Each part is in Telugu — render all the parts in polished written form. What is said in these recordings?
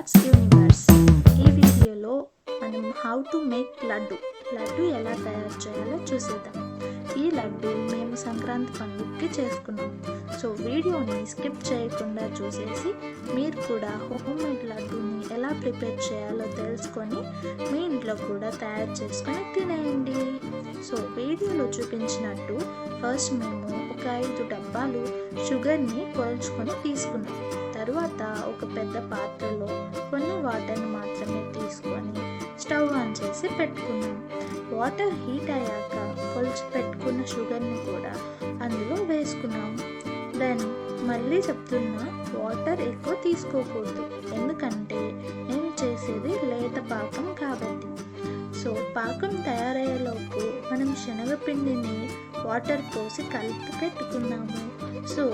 Arts universe. ఈ వీడియోలో మనం హౌ టు మేక్ లడ్డు ఎలా తయారు చేయాలో చూసేద్దాం. ఈ లడ్డు మేము సంక్రాంతి పండుగకి చేసుకున్నాం. సో వీడియోని స్కిప్ చేయకుండా చూసేసి మీరు కూడా హోమ్ మేడ్ లడ్డూని ఎలా ప్రిపేర్ చేయాలో తెలుసుకొని మీ ఇంట్లో కూడా తయారు చేసుకొని తినేయండి. సో వీడియోలో చూపించినట్టు ఫస్ట్ మేము ఒక 5 డబ్బాలు షుగర్ని కొలుచుకొని తీసుకున్నాం. తరువాత ఒక పెద్ద పాత్రలో కొన్ని వాటర్ని మాత్రమే తీసుకొని స్టవ్ ఆన్ చేసి పెట్టుకున్నాం. వాటర్ హీట్ అయ్యాక కొలిచి పెట్టుకున్న షుగర్ని కూడా అందులో వేసుకున్నాం. దెన్ మళ్ళీ చెప్తున్నా, వాటర్ ఎక్కువ తీసుకోకూడదు, ఎందుకంటే నేను చేసేది లేత పాకం కాబట్టి. సో పాకం తయారయ్యేలోపు మనం శనగపిండిని వాటర్ పోసి కలిపి పెట్టుకున్నాము. సో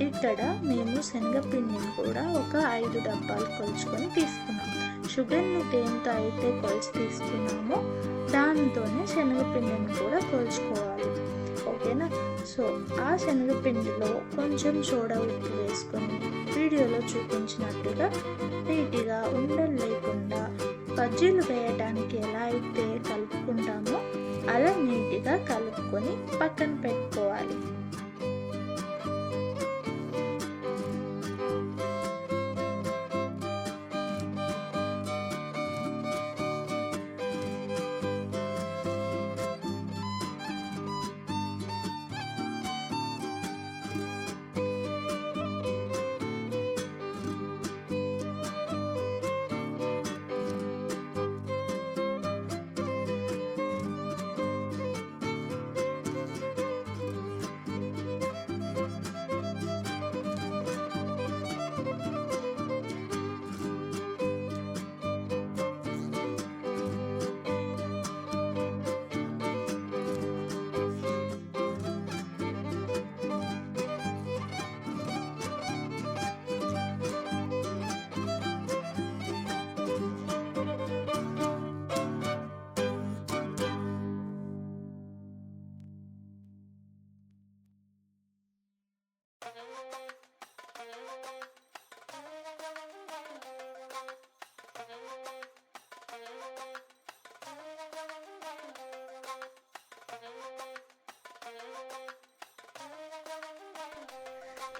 ఇక్కడ మేము శనగపిండిని కూడా ఒక 5 డబ్బాలు కొలుచుకొని తీసుకున్నాం. షుగర్ని దేంతో అయితే కొలిచి తీసుకున్నామో దాంతోనే శనగపిండిని కూడా కొలుచుకోవాలి, ఓకేనా. సో ఆ శనగపిండిలో కొంచెం సోడా ఉప్పు వేసుకొని వీడియోలో చూపించినట్టుగా నీట్గా ఉండలు లేకుండా బజ్జీలు వేయడానికి ఎలా అయితే కలుపుకుంటామో అలా నీట్గా కలుపుకొని పక్కన పెట్టుకోవాలి.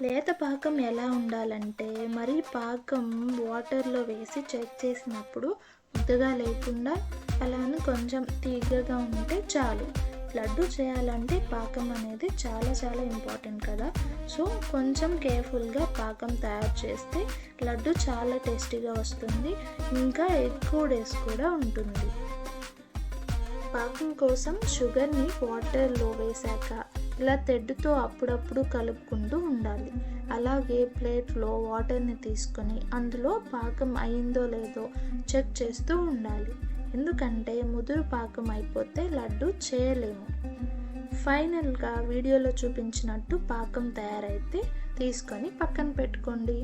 లేత పాకం ఎలా ఉండాలంటే, మరి పాకం వాటర్లో వేసి చెక్ చేసినప్పుడు ముద్దగా లేకుండా అలానే కొంచెం తీగగా ఉంటే చాలు. లడ్డు చేయాలంటే పాకం అనేది చాలా చాలా ఇంపార్టెంట్ కదా. సో కొంచెం కేర్ఫుల్గా పాకం తయారు చేస్తే లడ్డు చాలా టేస్టీగా వస్తుంది, ఇంకా ఎక్కువ డేస్ కూడా ఉంటుంది. పాకం కోసం షుగర్ని వాటర్లో వేశాక ఇలా తెడ్డుతో అప్పుడప్పుడు కలుపుకుంటూ ఉండాలి. అలాగే ప్లేట్లో వాటర్ని తీసుకొని అందులో పాకం అయిందో లేదో చెక్ చేస్తూ ఉండాలి, ఎందుకంటే ముదురు పాకం అయిపోతే లడ్డు చేయలేము. ఫైనల్గా వీడియోలో చూపించినట్టు పాకం తయారైతే తీసుకొని పక్కన పెట్టుకోండి.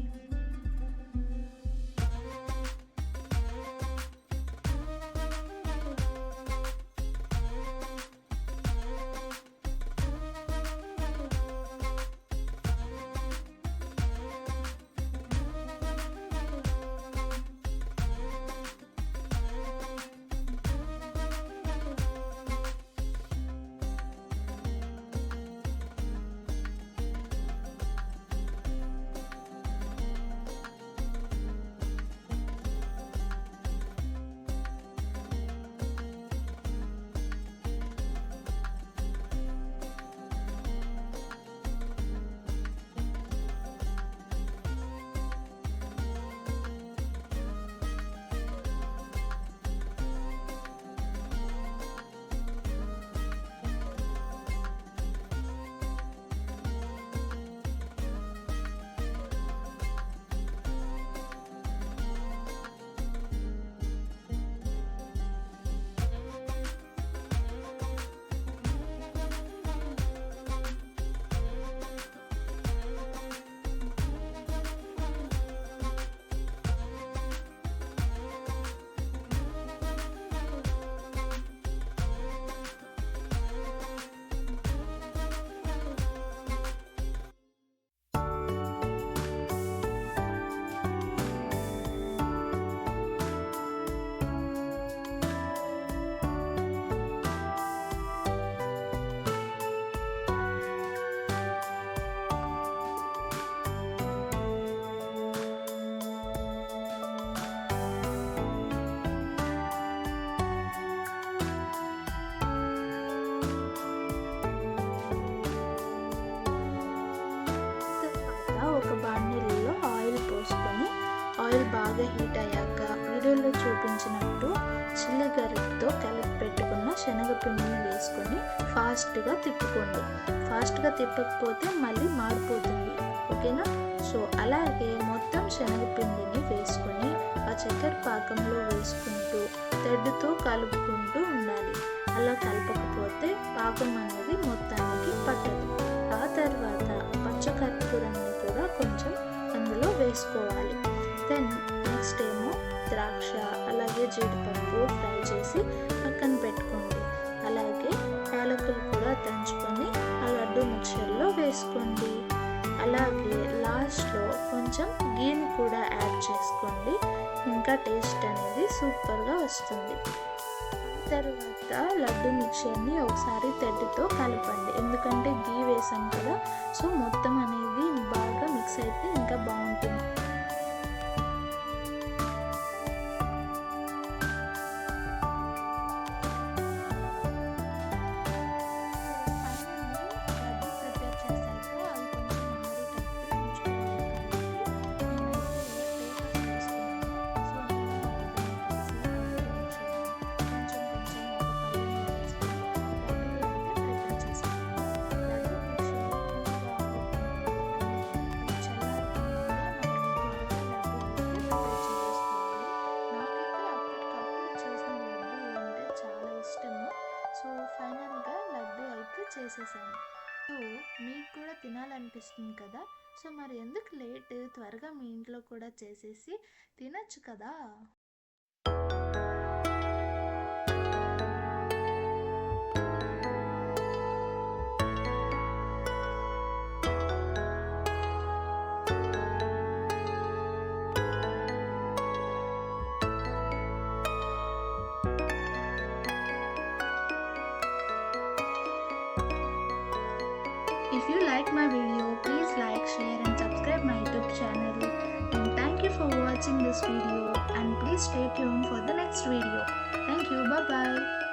ఆయిల్ బాగా హీట్ అయ్యాక వీడియోలో చూపించినట్టు చిల్లి గరిటతో కలిపి పెట్టుకున్న శనగపిండిని వేసుకొని ఫాస్ట్గా తిప్పుకోండి. ఫాస్ట్గా తిప్పకపోతే మళ్ళీ మాడిపోతుంది, ఓకేనా? సో అలాగే మొత్తం శనగపిండిని వేసుకొని ఆ చక్కెర పాకంలో వేసుకుంటూ తెడ్డుతో కలుపుకుంటూ ఉండాలి. అలా కలపకపోతే పాకం అనేది మొత్తానికి పట్టదు. ఆ తర్వాత పచ్చకర్పూరాన్ని కూడా కొంచెం అందులో వేసుకోవాలి. దెన్ నెక్స్ట్ ఏమో ద్రాక్ష అలాగే జీడిపప్పు ఫ్రై చేసి పక్కన పెట్టుకోండి. అలాగే యాలకులు కూడా దంచుకొని ఆ లడ్డు మిక్చర్లో వేసుకోండి. అలాగే లాస్ట్లో కొంచెం గీని కూడా యాడ్ చేసుకోండి, ఇంకా టేస్ట్ అనేది సూపర్గా వస్తుంది. తర్వాత లడ్డు మిక్చర్ని ఒకసారి తెడ్డుతో కలపండి, ఎందుకంటే గీ వేసాం కదా, సో మొత్తం అనేది బాగా మిక్స్ అయితే ఇంకా బాగుంటుంది. సో ఫైనల్గా లడ్డు అయితే చేసేసాను. సో మీకు కూడా తినాలనిపిస్తుంది కదా, సో మరి ఎందుకు లేట్, త్వరగా మీ ఇంట్లో కూడా చేసేసి తినచ్చు కదా. If you like my video, please like, share and subscribe my YouTube channel. And thank you for watching this video, and please stay tuned for the next video. Thank you. Bye bye.